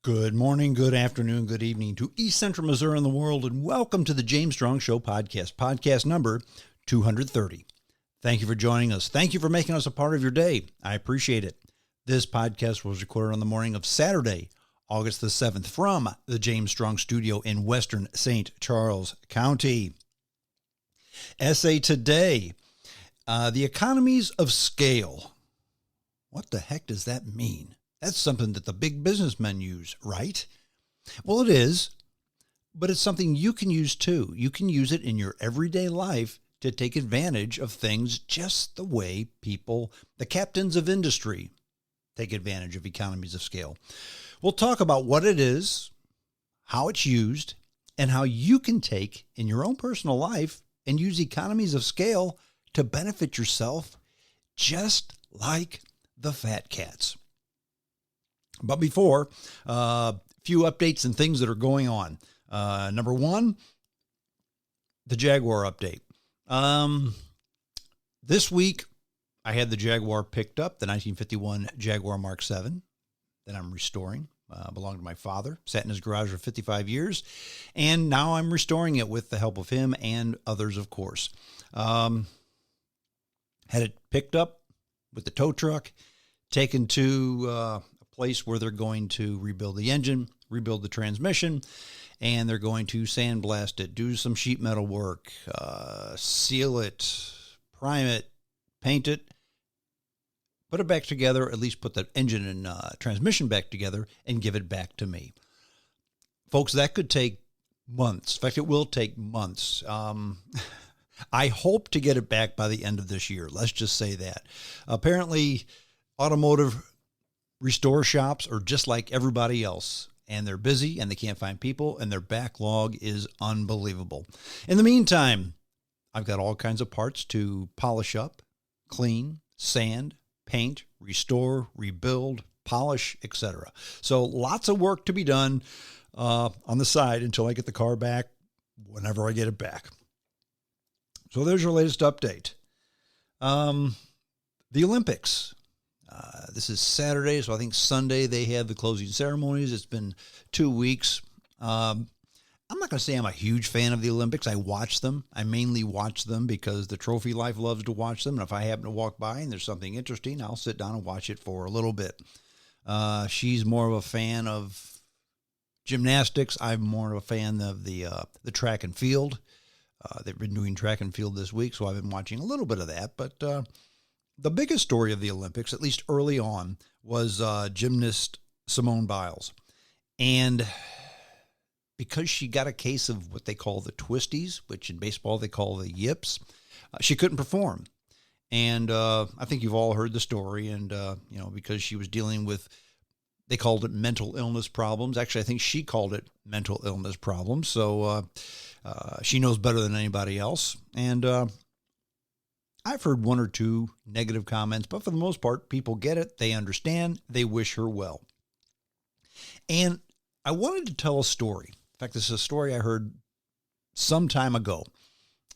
Good morning, good afternoon, good evening to East Central Missouri and the world, and welcome to the James Strong Show podcast number 230. Thank you for joining us. Thank you for making us a part of your day. I appreciate it. This podcast was recorded on the morning of Saturday, August the 7th, from the James Strong Studio in Western St. Charles County. Essay today, the economies of scale. What the heck does that mean? That's something that the big businessmen use, right? Well, it is, but it's something you can use too. You can use it in your everyday life to take advantage of things just the way people, the captains of industry, take advantage of economies of scale. We'll talk about what it is, how it's used, and how you can take in your own personal life and use economies of scale to benefit yourself just like the fat cats. But before, a few updates and things that are going on. Number one, the Jaguar update. This week, I had the Jaguar picked up, the 1951 Jaguar Mark 7 that I'm restoring. Belonged to my father, sat in his garage for 55 years, and now I'm restoring it with the help of him and others, of course. Had it picked up with the tow truck, taken to place where they're going to rebuild the engine, rebuild the transmission, and they're going to sandblast it, do some sheet metal work, seal it, prime it, paint it, put it back together, at least put the engine and transmission back together, and give it back to me. Folks, that could take months. In fact, it will take months. I hope to get it back by the end of this year. Let's just say that. Apparently, automotive restore shops are just like everybody else, and they're busy and they can't find people, and their backlog is unbelievable. In the meantime, I've got all kinds of parts to polish up, clean, sand, paint, restore, rebuild, polish, etc. So lots of work to be done on the side until I get the car back, whenever I get it back. So there's your latest update. The Olympics. This is Saturday, so I think Sunday they have the closing ceremonies. It's been 2 weeks. I'm not going to say I'm a huge fan of the Olympics. I watch them. I mainly watch them because the trophy life loves to watch them. And if I happen to walk by and there's something interesting, I'll sit down and watch it for a little bit. She's more of a fan of gymnastics. I'm more of a fan of the track and field. They've been doing track and field this week, so I've been watching a little bit of that. But the biggest story of the Olympics, at least early on, was gymnast Simone Biles. And because she got a case of what they call the twisties, which in baseball they call the yips, she couldn't perform. And I think you've all heard the story. And, because she was dealing with, they called it mental illness problems. Actually, I think she called it mental illness problems. So she knows better than anybody else. And I've heard one or two negative comments, but for the most part, people get it. They understand. They wish her well. And I wanted to tell a story. In fact, this is a story I heard some time ago,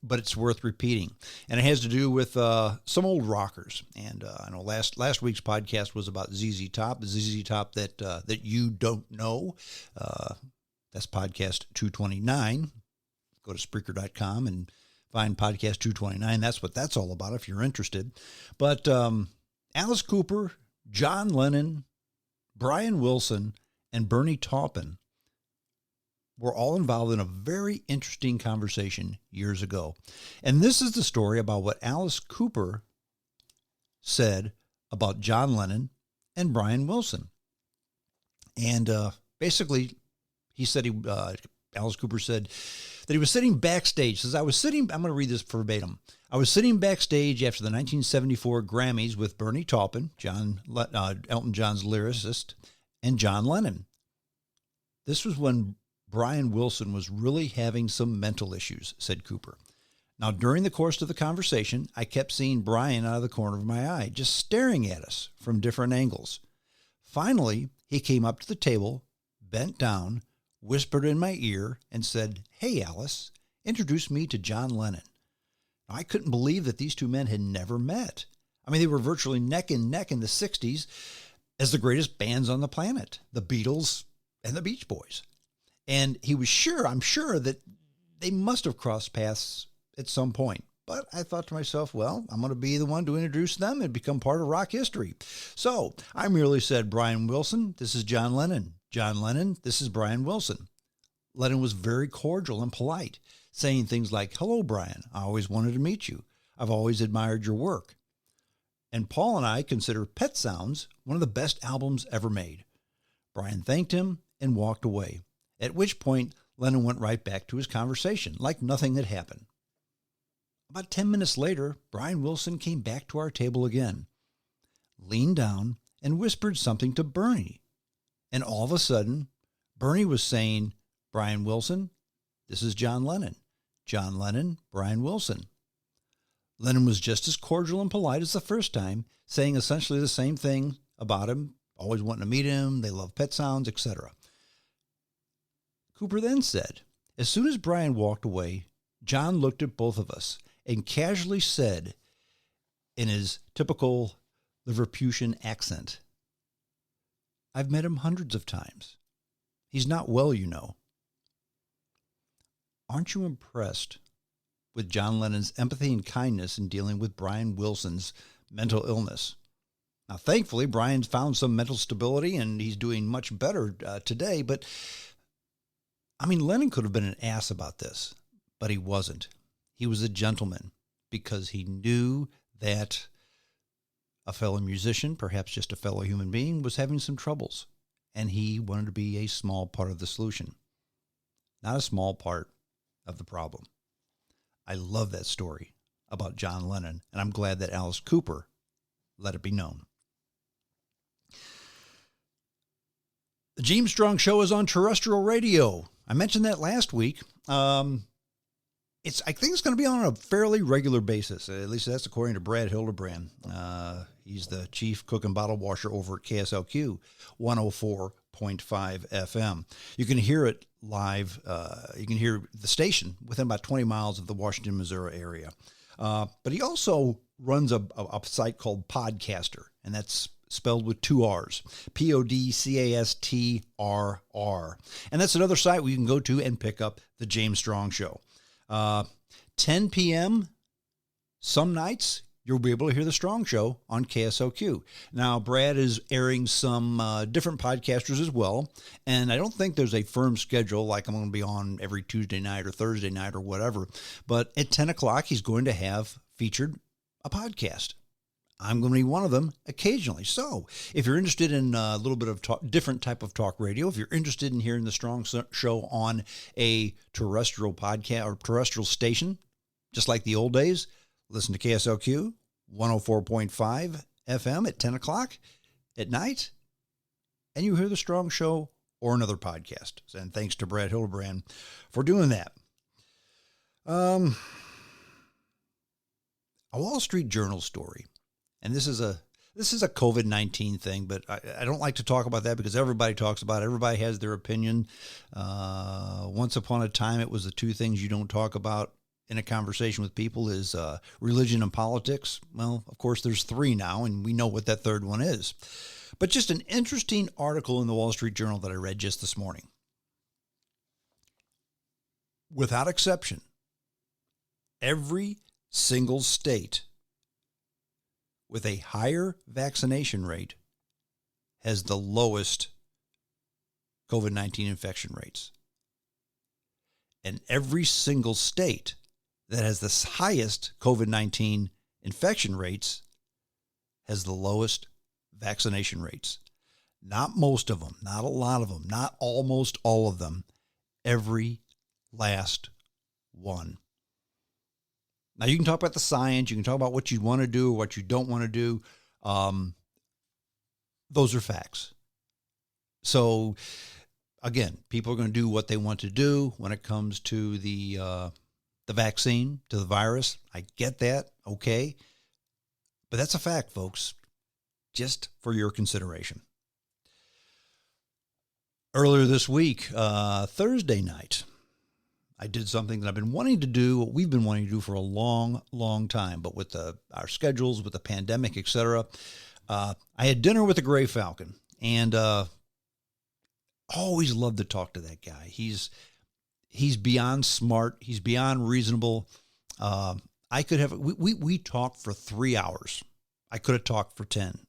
but it's worth repeating. And it has to do with some old rockers. And I know last week's podcast was about ZZ Top, the ZZ Top that you don't know. That's podcast 229. Go to Spreaker.com and find podcast 229. That's what that's all about if you're interested. But Alice Cooper, John Lennon, Brian Wilson, and Bernie Taupin were all involved in a very interesting conversation years ago. And this is the story about what Alice Cooper said about John Lennon and Brian Wilson. And basically, he said Alice Cooper said that he was sitting backstage. Says, I'm going to read this verbatim. I was sitting backstage after the 1974 Grammys with Bernie Taupin, Elton John's lyricist, and John Lennon. This was when Brian Wilson was really having some mental issues, said Cooper. Now, during the course of the conversation, I kept seeing Brian out of the corner of my eye, just staring at us from different angles. Finally, he came up to the table, bent down, whispered in my ear, and said, "Hey, Alice, introduce me to John Lennon." Now, I couldn't believe that these two men had never met. I mean, they were virtually neck and neck in the 60s as the greatest bands on the planet. The Beatles, and the Beach Boys. And I'm sure that they must have crossed paths at some point. But I thought to myself, well, I'm going to be the one to introduce them and become part of rock history. So I merely said, Brian Wilson, this is John Lennon. John Lennon, this is Brian Wilson. Lennon was very cordial and polite, saying things like, hello, Brian. I always wanted to meet you. I've always admired your work. And Paul and I consider Pet Sounds one of the best albums ever made. Brian thanked him and walked away, at which point Lennon went right back to his conversation, like nothing had happened. About 10 minutes later, Brian Wilson came back to our table again, leaned down, and whispered something to Bernie. And all of a sudden, Bernie was saying, Brian Wilson, this is John Lennon. John Lennon, Brian Wilson. Lennon was just as cordial and polite as the first time, saying essentially the same thing about him, always wanting to meet him, they love Pet Sounds, etc. Cooper then said, as soon as Brian walked away, John looked at both of us and casually said, in his typical Liverpudlian accent, I've met him hundreds of times. He's not well, you know. Aren't you impressed with John Lennon's empathy and kindness in dealing with Brian Wilson's mental illness? Now, thankfully, Brian's found some mental stability and he's doing much better today. But, I mean, Lennon could have been an ass about this, but he wasn't. He was a gentleman because he knew that a fellow musician, perhaps just a fellow human being, was having some troubles. And he wanted to be a small part of the solution, not a small part of the problem. I love that story about John Lennon, and I'm glad that Alice Cooper let it be known. The James Strong Show is on terrestrial radio. I mentioned that last week. I think it's going to be on a fairly regular basis. At least that's according to Brad Hildebrand. He's the chief cook and bottle washer over at KSLQ 104.5 FM. You can hear it live. You can hear the station within about 20 miles of the Washington, Missouri area. But he also runs a site called Podcaster, and that's spelled with two R's, PODCASTRR. And that's another site where you can go to and pick up the James Strong Show. 10 p.m. some nights, you'll be able to hear the Strong Show on KSOQ. Now, Brad is airing some different podcasters as well, and I don't think there's a firm schedule like I'm going to be on every Tuesday night or Thursday night or whatever, but at 10 o'clock, he's going to have featured a podcast. I'm going to be one of them occasionally. So if you're interested in a little bit of different type of talk radio, if you're interested in hearing the Strong Show on a terrestrial podcast or terrestrial station, just like the old days, listen to KSLQ 104.5 FM at 10 o'clock at night, and you hear the Strong Show or another podcast. And thanks to Brad Hildebrand for doing that. A Wall Street Journal story. And this is a COVID-19 thing, but I don't like to talk about that because everybody talks about it. Everybody has their opinion. Once upon a time, it was the two things you don't talk about in a conversation with people is religion and politics. Well, of course, there's three now, and we know what that third one is. But just an interesting article in the Wall Street Journal that I read just this morning. Without exception, every single state with a higher vaccination rate has the lowest COVID-19 infection rates. And every single state that has the highest COVID-19 infection rates has the lowest vaccination rates. Not most of them, not a lot of them, not almost all of them, every last one. Now, you can talk about the science. You can talk about what you want to do or what you don't want to do. Those are facts. So, again, people are going to do what they want to do when it comes to the vaccine, to the virus. I get that. Okay. But that's a fact, folks, just for your consideration. Earlier this week, Thursday night, I did something that I've been wanting to do, what we've been wanting to do for a long, long time, but with our schedules, with the pandemic, etc. I had dinner with the Gray Falcon, and always love to talk to that guy. He's beyond smart. He's beyond reasonable. I could have, we talked for 3 hours. I could have talked for 10,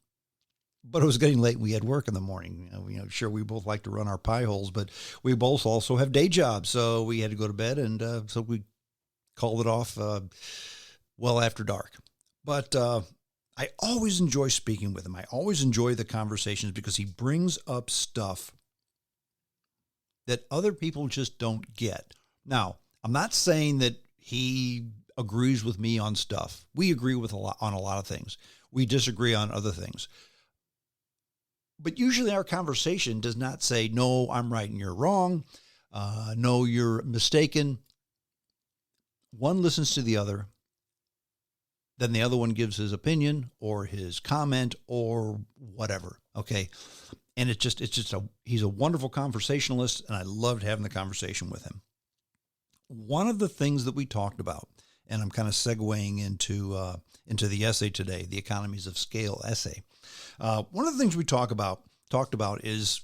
but it was getting late and we had work in the morning. Sure, we both like to run our pie holes, but we both also have day jobs. So we had to go to bed. And so we called it off well after dark. But I always enjoy speaking with him. I always enjoy the conversations because he brings up stuff that other people just don't get. Now, I'm not saying that he agrees with me on stuff. We agree with on a lot of things. We disagree on other things. But usually our conversation does not say, no, I'm right and you're wrong. No, you're mistaken. One listens to the other. Then the other one gives his opinion or his comment or whatever. Okay. And he's a wonderful conversationalist, and I loved having the conversation with him. One of the things that we talked about, and I'm kind of segueing into the essay today, the Economies of Scale essay. One of the things we talked about is,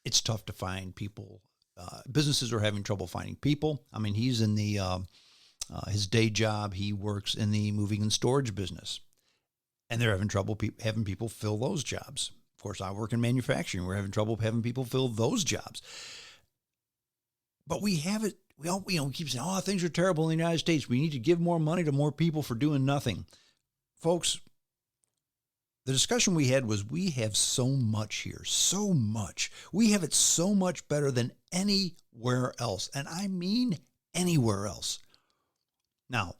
it's tough to find people. Businesses are having trouble finding people. I mean, he's in his day job. He works in the moving and storage business. And they're having trouble having people fill those jobs. Of course, I work in manufacturing. We're having trouble having people fill those jobs. But we have it. We keep saying, "Oh, things are terrible in the United States. We need to give more money to more people for doing nothing." Folks, the discussion we had was we have so much here, so much. We have it so much better than anywhere else, and I mean anywhere else. Now,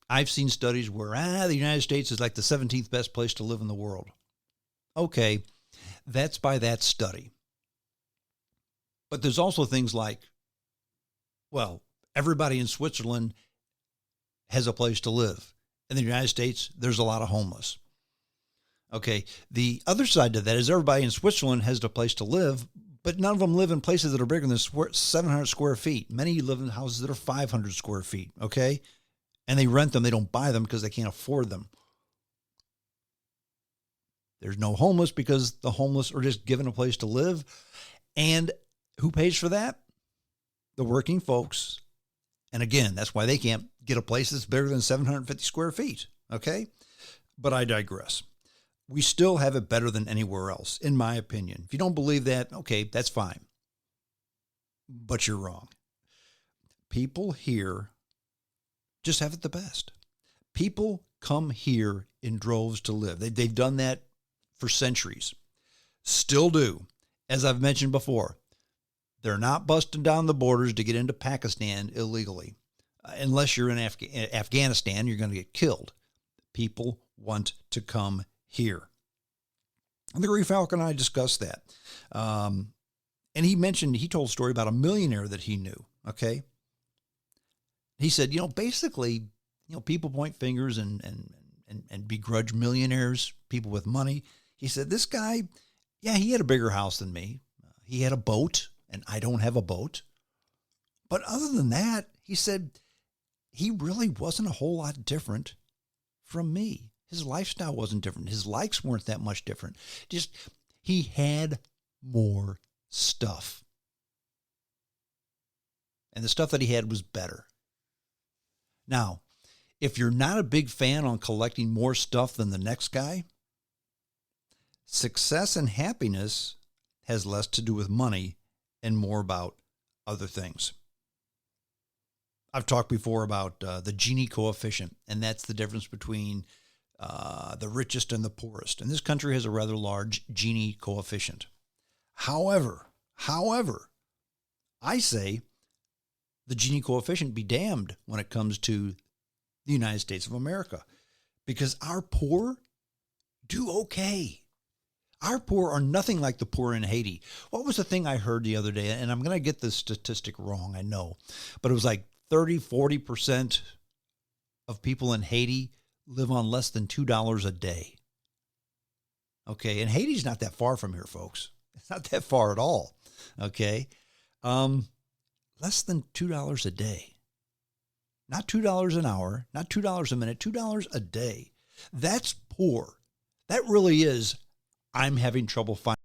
I've seen studies where the United States is like the 17th best place to live in the world. Okay, that's by that study. But there's also things like, well, everybody in Switzerland has a place to live. In the United States, there's a lot of homeless. Okay, the other side to that is everybody in Switzerland has a place to live, but none of them live in places that are bigger than 700 square feet. Many live in houses that are 500 square feet, okay? And they rent them. They don't buy them because they can't afford them. There's no homeless because the homeless are just given a place to live. And who pays for that? The working folks. And again, that's why they can't get a place that's bigger than 750 square feet. Okay? But I digress. We still have it better than anywhere else, in my opinion. If you don't believe that, okay, that's fine. But you're wrong. People here just have it the best. People come here in droves to live. They've done that for centuries. Still do. As I've mentioned before, they're not busting down the borders to get into Pakistan illegally. Unless you're in Afghanistan, you're going to get killed. People want to come here. And the Gary Falcon and I discussed that. And he told a story about a millionaire that he knew, okay? He said, basically, people point fingers and begrudge millionaires, people with money. He said, this guy, he had a bigger house than me. He had a boat, and I don't have a boat. But other than that, he said, he really wasn't a whole lot different from me. His lifestyle wasn't different. His likes weren't that much different. Just, he had more stuff. And the stuff that he had was better. Now, if you're not a big fan on collecting more stuff than the next guy, success and happiness has less to do with money and more about other things. I've talked before about the Gini coefficient, and that's the difference between the richest and the poorest. And this country has a rather large Gini coefficient. However, I say the Gini coefficient be damned when it comes to the United States of America, because our poor do okay. Our poor are nothing like the poor in Haiti. What was the thing I heard the other day? And I'm going to get this statistic wrong, I know, but it was like 30-40% of people in Haiti live on less than $2 a day. Okay, and Haiti's not that far from here, folks. It's not that far at all. Okay, less than $2 a day. Not $2 an hour, not $2 a minute, $2 a day. That's poor. That really is, I'm having trouble finding